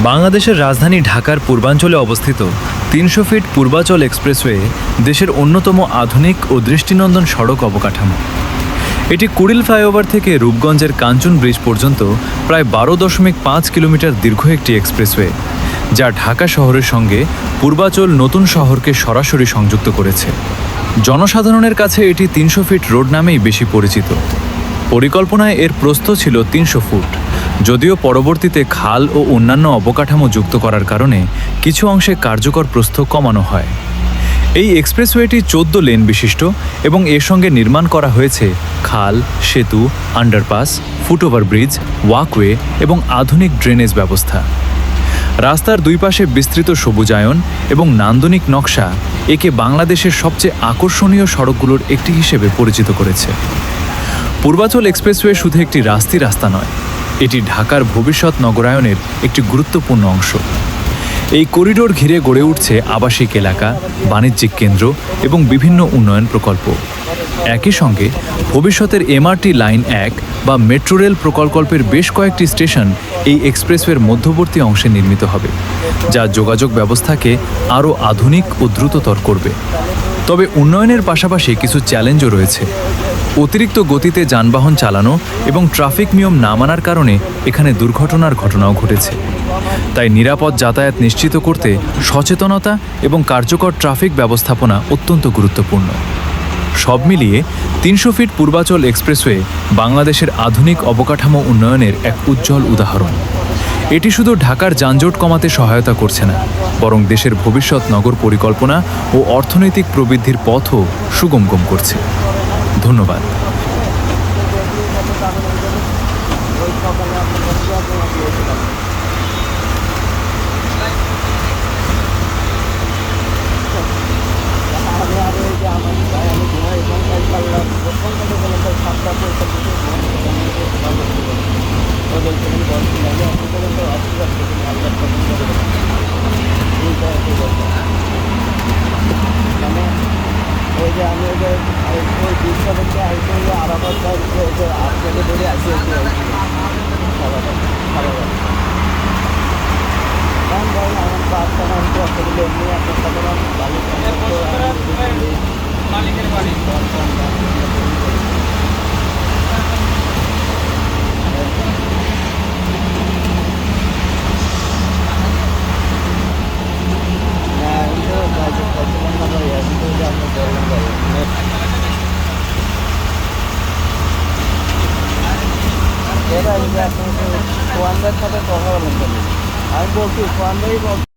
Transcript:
বাংলাদেশের রাজধানী ঢাকার পূর্বাঞ্চলে অবস্থিত ৩০০ ফিট পূর্বাচল এক্সপ্রেসওয়ে দেশের অন্যতম আধুনিক ও দৃষ্টিনন্দন সড়ক অবকাঠামো। এটি কুড়িল ফ্লাইওভার থেকে রূপগঞ্জের কাঞ্চন ব্রিজ পর্যন্ত প্রায় ১২.৫ কিলোমিটার দীর্ঘ একটি এক্সপ্রেসওয়ে, যা ঢাকা শহরের সঙ্গে পূর্বাচল নতুন শহরকে সরাসরি সংযুক্ত করেছে। জনসাধারণের কাছে এটি ৩০০ ফিট রোড নামেই বেশি পরিচিত। পরিকল্পনায় এর প্রস্থ ছিল ৩০০ ফুট, যদিও পরবর্তীতে খাল ও অন্যান্য অবকাঠামো যুক্ত করার কারণে কিছু অংশে কার্যকর প্রস্থ কমানো হয়। এই এক্সপ্রেসওয়েটি ১৪ লেন বিশিষ্ট এবং এর সঙ্গে নির্মাণ করা হয়েছে খাল, সেতু, আন্ডারপাস, ফুটওভার ব্রিজ, ওয়াকওয়ে এবং আধুনিক ড্রেনেজ ব্যবস্থা। রাস্তার দুই পাশে বিস্তৃত সবুজায়ন এবং নান্দনিক নকশা একে বাংলাদেশের সবচেয়ে আকর্ষণীয় সড়কগুলোর একটি হিসেবে পরিচিত করেছে। পূর্বাচল এক্সপ্রেসওয়ে শুধু একটি রাস্তা নয়, এটি ঢাকার ভবিষ্যৎ নগরায়নের একটি গুরুত্বপূর্ণ অংশ। এই করিডোর ঘিরে গড়ে উঠছে আবাসিক এলাকা, বাণিজ্যিক কেন্দ্র এবং বিভিন্ন উন্নয়ন প্রকল্প। একই সঙ্গে ভবিষ্যতের এমআরটি লাইন ১ বা মেট্রো রেল প্রকল্পের বেশ কয়েকটি স্টেশন এই এক্সপ্রেসওয়ের মধ্যবর্তী অংশে নির্মিত হবে, যা যোগাযোগ ব্যবস্থাকে আরও আধুনিক ও দ্রুততর করবে। তবে উন্নয়নের পাশাপাশি কিছু চ্যালেঞ্জও রয়েছে। অতিরিক্ত গতিতে যানবাহন চালানো এবং ট্রাফিক নিয়ম না মানার কারণে এখানে দুর্ঘটনার ঘটনাও ঘটেছে। তাই নিরাপদ যাতায়াত নিশ্চিত করতে সচেতনতা এবং কার্যকর ট্রাফিক ব্যবস্থাপনা অত্যন্ত গুরুত্বপূর্ণ। সব মিলিয়ে ৩০০ ফিট পূর্বাচল এক্সপ্রেসওয়ে বাংলাদেশের আধুনিক অবকাঠামো উন্নয়নের এক উজ্জ্বল উদাহরণ। এটি শুধু ঢাকার যানজট কমাতে সহায়তা করছে না, বরং দেশের ভবিষ্যৎ নগর পরিকল্পনা ও অর্থনৈতিক প্রবৃদ্ধির পথও সুগম করছে। ধন্যবাদ। ওই যে আমি ওই যে ওই দুশো থেকে আইসে আরাফাত আপনাকে ধরে আসি কারণ ধরেন আমার বাচ্চা মানুষ আসলে এমনি আপনার সাথে মালিকের বাড়ি এরা এই যে আপনি সোয়ানদের সাথে কথা বলেন, আমি বলছি সোয়ানদারই বলছি।